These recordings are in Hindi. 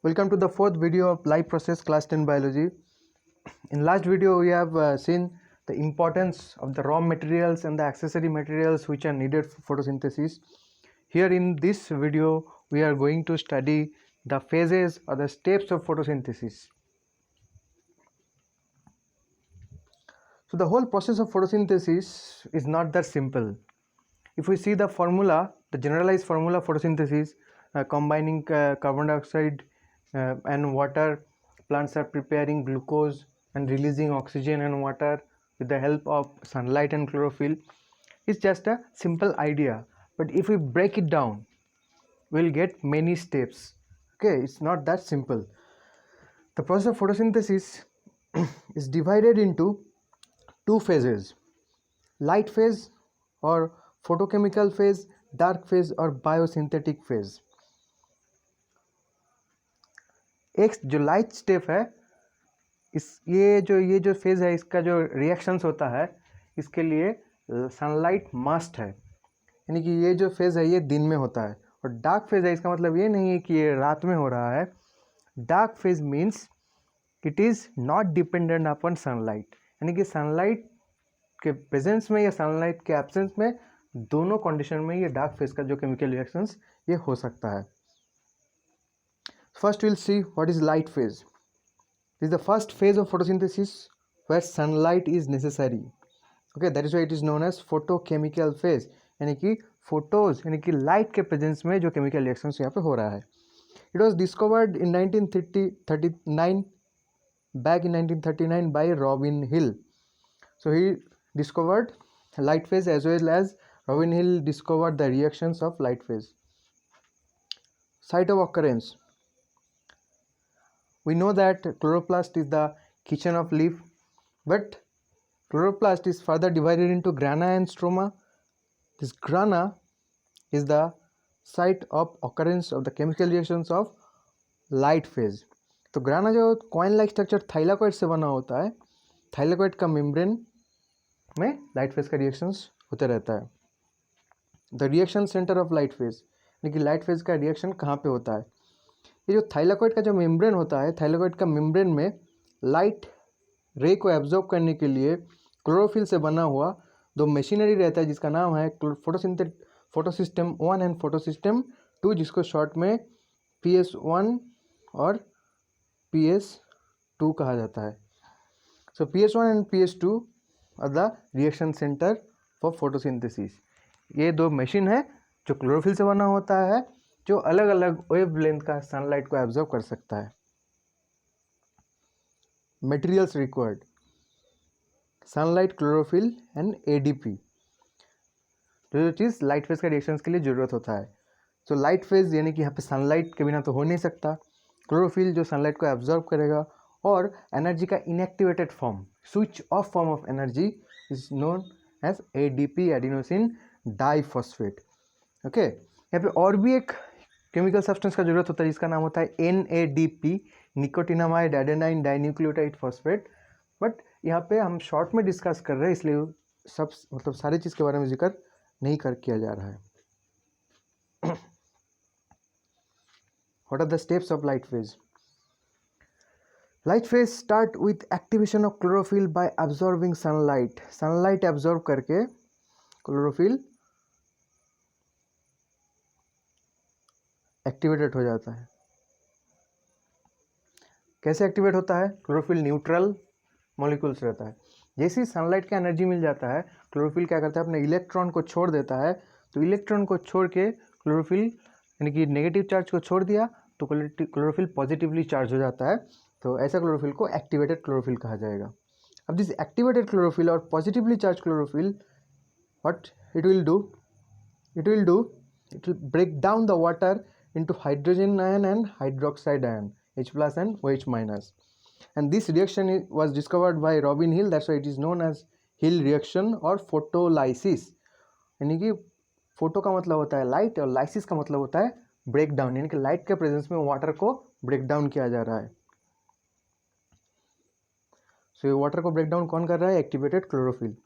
Welcome to the fourth video of life process class 10 biology. In last video we have seen the importance of the raw materials and the accessory materials which are needed for photosynthesis. Here in this video we are going to study the phases or the steps of photosynthesis. So the whole process of photosynthesis is not that simple. If we see the formula, the generalized formula of photosynthesis, combining carbon dioxide and water, plants are preparing glucose and releasing oxygen and water with the help of sunlight and chlorophyll. It's just a simple idea, but if we break it down, we'll get many steps. Okay, it's not that simple. The process of photosynthesis is divided into two phases: light phase or photochemical phase, dark phase और बायोसिंथेटिक फेज. एक जो लाइट स्टेप है, इस ये जो फेज है, इसका जो रिएक्शंस होता है, इसके लिए सनलाइट मस्ट है. यानी कि ये जो फेज है ये दिन में होता है. और डार्क फेज है, इसका मतलब ये नहीं है कि ये रात में हो रहा है. Dark phase means it is not dependent upon sunlight. यानी कि सनलाइट के प्रेजेंस में या सनलाइट के एब्सेंस में, दोनों कंडीशन में ये डार्क फेज का जो केमिकल रिएक्शंस ये हो सकता है. First will see what is light phase. This is the first phase of photosynthesis where sunlight is necessary. Okay, that is why it is known as photochemical phase. यानी कि फोटोज यानी कि लाइट के प्रेजेंस में जो केमिकल रिएक्शंस यहाँ पे हो रहा है. It was discovered in 1939 back in 1939 by Robin Hill. So he discovered light phase as well as Robin Hill discovered the reactions of light phase. Site of occurrence. We know that chloroplast is the kitchen of leaf, but chloroplast is further divided into grana and stroma. This grana is the site of occurrence of the chemical reactions of light phase. तो ग्राना जो कॉइन लाइक स्ट्रक्चर थाइलाकोइड से बना होता है, थाइलाकोइड का मेम्ब्रेन में लाइट फेज का रिएक्शंस होते रहता है. The reaction centre of light phase, यानी कि लाइट फेज का रिएक्शन कहाँ पे होता है. ये जो थाइलाकोइड का जो मेम्ब्रेन होता है, थाइलाकोइड का मेम्ब्रेन में लाइट रे को एब्जॉर्ब करने के लिए क्लोरोफिल से बना हुआ दो मशीनरी रहता है, जिसका नाम है फोटोसिस्टम 1 एंड फोटोसिस्टम 2, जिसको शॉर्ट में PS1 और PS2 कहा जाता है. So PS1 and PS2 are the reaction centre for photosynthesis. ये दो मशीन है जो क्लोरोफिल से बना होता है, जो अलग अलग वेवलेंथ का सनलाइट को एब्जॉर्ब कर सकता है. Materials required: sunlight, chlorophyll and ADP. जो चीज़ लाइट फेज का रिएक्शंस के लिए ज़रूरत होता है. सो लाइट फेज यानी कि यहाँ पे सनलाइट के बिना तो हो नहीं सकता. क्लोरोफिल जो सनलाइट को एब्जॉर्ब करेगा, और एनर्जी का inactivated form, switch off form of energy is known as ADP, adenosine diphosphate. Okay, यहाँ पे और भी एक केमिकल सब्सटेंस का जरूरत होता है जिसका नाम होता है NADP, nicotinamide adenine dinucleotide phosphate. But यहाँ पे हम शॉर्ट में डिस्कस कर रहे हैं, इसलिए सब मतलब सारी चीज़ के बारे में जिक्र नहीं किया जा रहा है. What are the steps of light phase? Light phase start with activation of chlorophyll by absorbing sunlight. Sunlight absorb करके chlorophyll एक्टिवेटेड हो जाता है. कैसे एक्टिवेट होता है? क्लोरोफिल न्यूट्रल मॉलिक्यूल्स रहता है. जैसे ही सनलाइट का एनर्जी मिल जाता है, क्लोरोफिल क्या करता है, अपने इलेक्ट्रॉन को छोड़ देता है. तो इलेक्ट्रॉन को छोड़ के क्लोरोफिल यानी कि नेगेटिव चार्ज को छोड़ दिया, तो क्लोरोफिल पॉजिटिवली चार्ज हो जाता है. तो ऐसा क्लोरोफिल को एक्टिवेटेड क्लोरोफिल कहा जाएगा. अब दिस एक्टिवेटेड क्लोरोफिल और positively charge chlorophyll, what it will do, it will break down the water into hydrogen ion and hydroxide ion, H plus and OH minus. And this reaction was discovered by Robin Hill. That's why it is known as Hill reaction or photolysis. यानी कि फोटो का मतलब होता है लाइट और लाइसिस का मतलब होता है ब्रेक डाउन, यानी कि लाइट के प्रेजेंस में वाटर को ब्रेक डाउन किया जा रहा है. सो ये वाटर को ब्रेक डाउन कौन कर रहा है? Activated chlorophyll.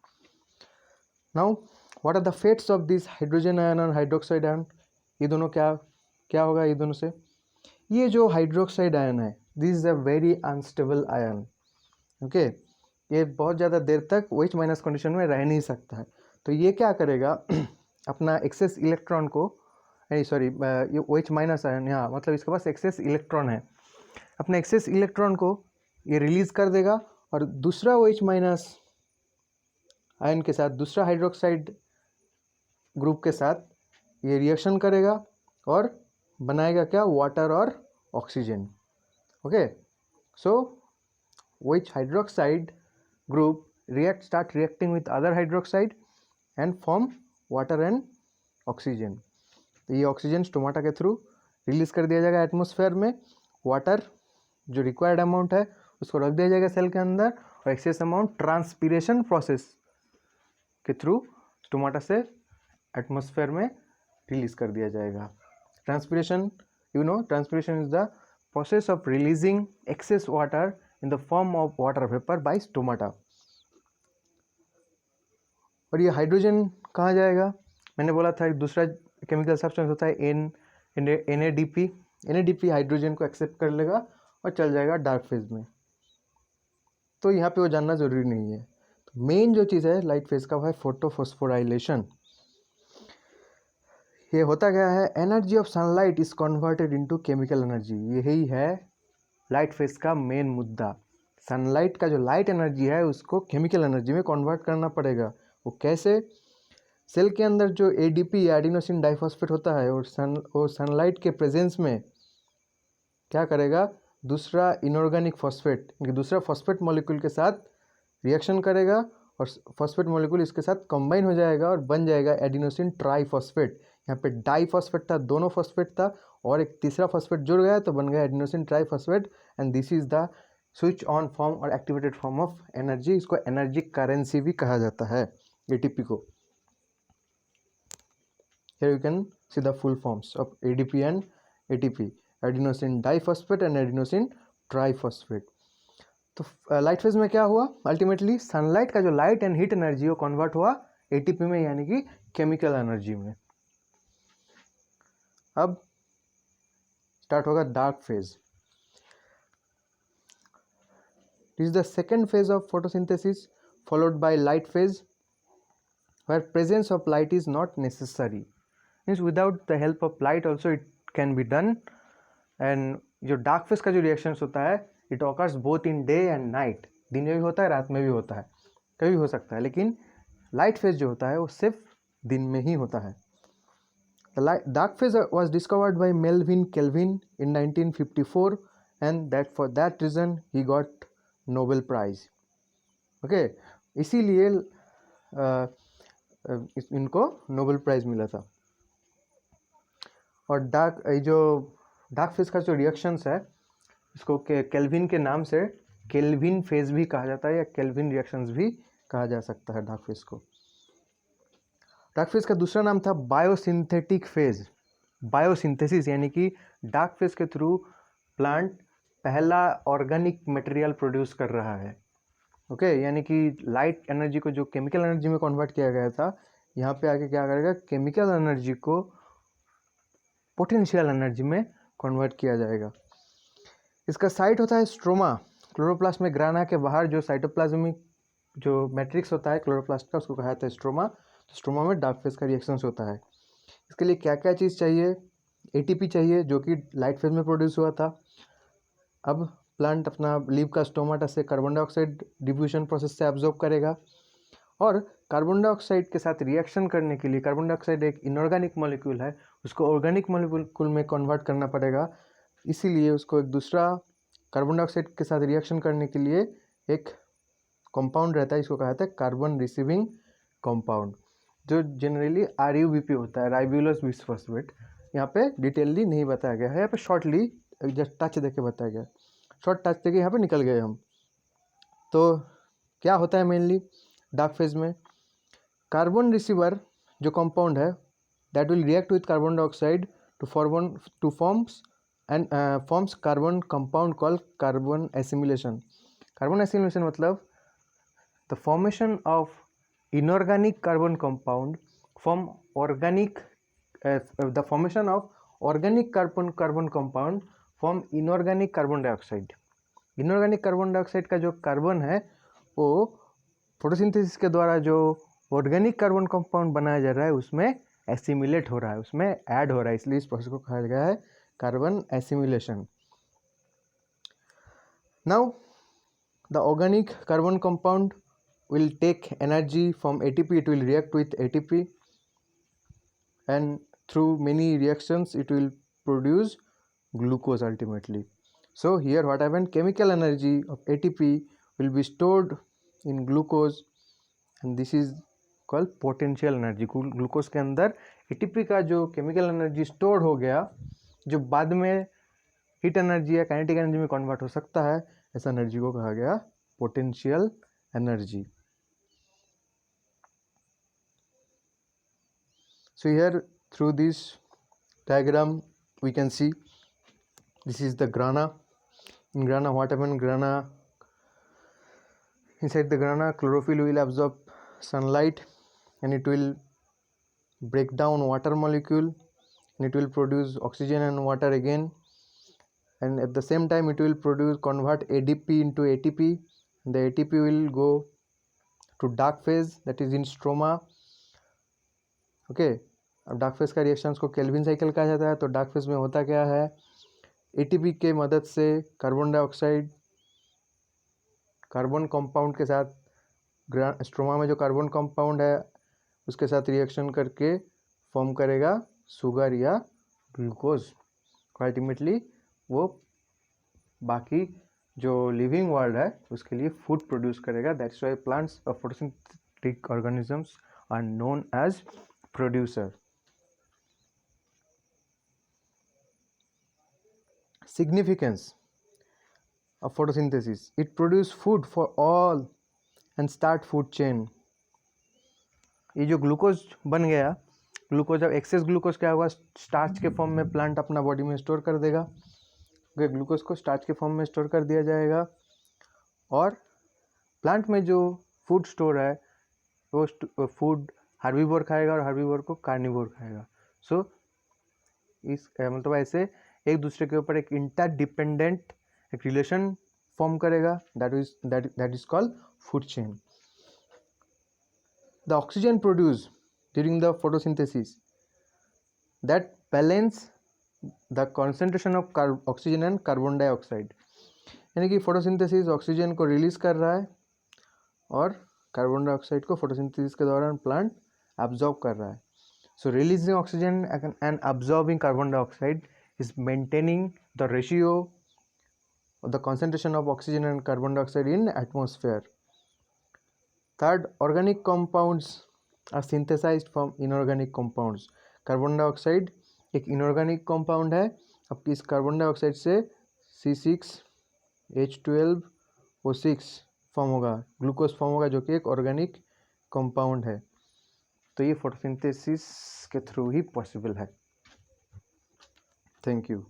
Now what are the fates of this hydrogen ion और हाइड्रोक्साइड आयन? ये दोनों क्या होगा? ये दोनों से ये जो हाइड्रोक्साइड आयन है, this is a very unstable ion. Okay, ये बहुत ज़्यादा देर तक OH माइनस कंडीशन में रह नहीं सकता है। तो ये क्या करेगा अपना एक्सेस इलेक्ट्रॉन को, सॉरी ये OH माइनस आयन, यहाँ मतलब इसके पास एक्सेस इलेक्ट्रॉन है, अपने एक्सेस इलेक्ट्रॉन को ये रिलीज कर देगा और दूसरा OH माइनस आयन के साथ, दूसरा हाइड्रोक्साइड ग्रुप के साथ ये रिएक्शन करेगा और बनाएगा क्या, वाटर और oxygen. Okay, so OH hydroxide group start reacting with other hydroxide and form water and oxygen। तो ये ऑक्सीजन स्टोमाटा के थ्रू रिलीज कर दिया जाएगा एटमॉस्फेयर में, वाटर जो रिक्वायर्ड अमाउंट है उसको रख दिया जाएगा सेल के अंदर, और एक्सेस अमाउंट ट्रांसपीरेशन प्रोसेस के थ्रू स्टोमाटा से एटमॉस्फेयर में रिलीज कर दिया जाएगा। Transpiration, you know, transpiration is the process of releasing excess water in the form of water vapor by stomata। और ये हाइड्रोजन कहाँ जाएगा, मैंने बोला था एक दूसरा केमिकल सब्सटेंस होता है NADP। NADP हाइड्रोजन को एक्सेप्ट कर लेगा और चल जाएगा डार्क फेज में। तो यहाँ पे वो जानना जरूरी नहीं है। तो मेन जो चीज़ है लाइट फेज का वो है फोटोफॉस्फोराइलेशन। ये होता क्या है, energy of sunlight is converted into chemical energy. यही है लाइट फेज का मेन मुद्दा। सनलाइट का जो लाइट एनर्जी है उसको केमिकल एनर्जी में कन्वर्ट करना पड़ेगा। वो कैसे, सेल के अंदर जो ADP या एडिनोसिन डाइफॉस्फेट होता है और सनलाइट के प्रेजेंस में क्या करेगा, दूसरा इनऑर्गेनिक फॉस्फेट, दूसरा फॉस्फेट मॉलिक्यूल के साथ रिएक्शन करेगा और फॉस्फेट मॉलिक्यूल इसके साथ कंबाइन हो जाएगा और बन जाएगा एडिनोसिन ट्राइफॉस्फेट। यहाँ पे डाइफॉस्फेट था, दोनों फॉस्फेट था, और एक तीसरा फॉस्फेट जुड़ गया तो बन गया adenosine triphosphate. And this is the switch on form और एक्टिवेटेड फॉर्म ऑफ एनर्जी। इसको एनर्जी करेंसी भी कहा जाता है, ATP को। Here you can see the full forms of ADP and ATP, adenosine diphosphate and adenosine triphosphate. तो लाइट फेज में क्या हुआ, अल्टीमेटली सनलाइट का जो लाइट एंड हीट एनर्जी वो कन्वर्ट हुआ ATP में, यानी कि केमिकल एनर्जी में। अब स्टार्ट होगा dark phase. This is the second phase of photosynthesis followed by light phase, where presence of light is not necessary, means without the help of light also it can be done। and जो डार्क फेज का जो रिएक्शंस होता है it occurs both in day and night, दिन में भी होता है रात में भी होता है, कभी भी हो सकता है, लेकिन लाइट फेज जो होता है वो सिर्फ दिन में ही होता है। Dark phase was discovered by Melvin Kelvin in 1954 and that for that reason he got Nobel Prize। Okay, इसीलिए इनको नोबेल प्राइज मिला था। और डार्क फेज का जो रिएक्शंस है इसको केल्विन के नाम से केल्विन फेज भी कहा जाता है या केल्विन रिएक्शंस भी कहा जा सकता है डार्क फेज को। डार्क फेज का दूसरा नाम था बायोसिंथेटिक फेज। बायोसिंथेसिस यानी कि डार्क फेज के थ्रू प्लांट पहला ऑर्गेनिक मटेरियल प्रोड्यूस कर रहा है। ओके, यानी कि लाइट एनर्जी को जो केमिकल एनर्जी में कन्वर्ट किया गया था, यहाँ पे आके क्या करेगा, केमिकल एनर्जी को पोटेंशियल एनर्जी में कन्वर्ट किया जाएगा। इसका साइट होता है स्ट्रोमा, क्लोरोप्लास्ट में ग्राना के बाहर जो साइटोप्लाज्मिक जो मैट्रिक्स होता है क्लोरोप्लास्ट का उसको कहा जाता है स्ट्रोमा। तो स्ट्रोमा में डार्क फेज का रिएक्शंस होता है। इसके लिए क्या क्या चीज़ चाहिए, ATP चाहिए जो कि लाइट फेज में प्रोड्यूस हुआ था। अब प्लांट अपना लीव का स्टोमाटा से कार्बन डाइऑक्साइड डिफ्यूजन प्रोसेस से एब्जॉर्ब करेगा और कार्बन डाइऑक्साइड के साथ रिएक्शन करने के लिए, कार्बन डाइऑक्साइड एक इनऑर्गेनिक मॉलिक्यूल है, उसको ऑर्गेनिक मॉलिक्यूल में कन्वर्ट करना पड़ेगा। इसीलिए उसको एक दूसरा कार्बन डाइऑक्साइड के साथ रिएक्शन करने के लिए एक कंपाउंड रहता है, इसको कहा जाता है कार्बन रिसीविंग कंपाउंड, जो जनरली RUBP होता है, राइबुलोस बिसफॉस्फेट। यहाँ पे डिटेलली नहीं बताया गया है, यहाँ पे शॉर्टली जस्ट टच देके बताया गया, शॉर्ट टच देके यहाँ पे निकल गए हम। तो क्या होता है मेनली डार्क फेज में, कार्बन रिसीवर जो कंपाउंड है that will react with carbon dioxide to forms carbon compound called carbon assimilation. Carbon assimilation मतलब the formation of inorganic carbon compound from organic the formation of organic carbon compound from inorganic carbon dioxide. Inorganic carbon dioxide का जो कार्बन है वो फोटोसिंथेसिस के द्वारा जो ऑर्गेनिक कार्बन कंपाउंड बनाया जा रहा है उसमें एसिमिलेट हो रहा है, उसमें ऐड हो रहा है, इसलिए इस प्रोसेस को कहा गया है carbon assimilation. Now the organic carbon compound will take energy from ATP, it will react with ATP, and through many reactions it will produce glucose ultimately. So here what happened, chemical energy of ATP will be stored in glucose and this is called potential energy. Glucose के अंदर ATP का जो केमिकल एनर्जी स्टोर हो गया, जो बाद में हीट एनर्जी या काइनेटिक एनर्जी में कन्वर्ट हो सकता है, ऐसा एनर्जी को कहा गया potential energy. So here through this diagram we can see this is the grana. In grana what happened, inside the grana chlorophyll will absorb sunlight and it will break down water molecule and it will produce oxygen and water again, and at the same time it will convert ADP into ATP, and the ATP will go to dark phase, that is in stroma. Okay, अब डार्क फेज का रिएक्शंस को केल्विन साइकिल कहा जाता है। तो डार्क फेज में होता क्या है, एटीपी के मदद से कार्बन डाइऑक्साइड कार्बन कंपाउंड के साथ स्ट्रोमा में जो कार्बन कंपाउंड है उसके साथ रिएक्शन करके फॉर्म करेगा शुगर या ग्लूकोज। अल्टीमेटली वो बाकी जो लिविंग वर्ल्ड है उसके लिए फूड प्रोड्यूस करेगा। दैट्स व्हाई प्लांट्स और photosynthetic organisms are known as producer. Significance of photosynthesis, it produces food for all and start food chain. ये जो ग्लूकोज बन गया, ग्लूकोज अब एक्सेस ग्लूकोज क्या होगा, स्टार्च के फॉर्म में प्लांट अपना बॉडी में स्टोर कर देगा। ग्लूकोज को स्टार्च के फॉर्म में स्टोर कर दिया जाएगा और प्लांट में जो फूड स्टोर है वो फूड हार्बीवोर खाएगा और हार्बीवोर को कार्निवोर खाएगा। सो इस मतलब ऐसे एक दूसरे के ऊपर एक इंटरडिपेंडेंट एक रिलेशन फॉर्म करेगा, that is called food chain. The oxygen produce during the photosynthesis that balance the concentration of oxygen and carbon dioxide, यानी कि फोटोसिंथेसिस ऑक्सीजन को रिलीज कर रहा है और कार्बन डाइऑक्साइड को फोटोसिंथेसिस के दौरान प्लांट absorb कर रहा है। So releasing oxygen and absorbing carbon dioxide is maintaining the ratio of the concentration of oxygen and carbon dioxide in atmosphere. Third, organic compounds are synthesized from inorganic compounds. Carbon dioxide एक इनऑर्गेनिक कंपाउंड है। अब इस कार्बन डाइऑक्साइड से C6H12O6 फॉर्म होगा, ग्लूकोज फॉर्म होगा, जो कि एक ऑर्गेनिक कंपाउंड है। तो ये फोटोसिंथेसिस के थ्रू ही पॉसिबल है। Thank you.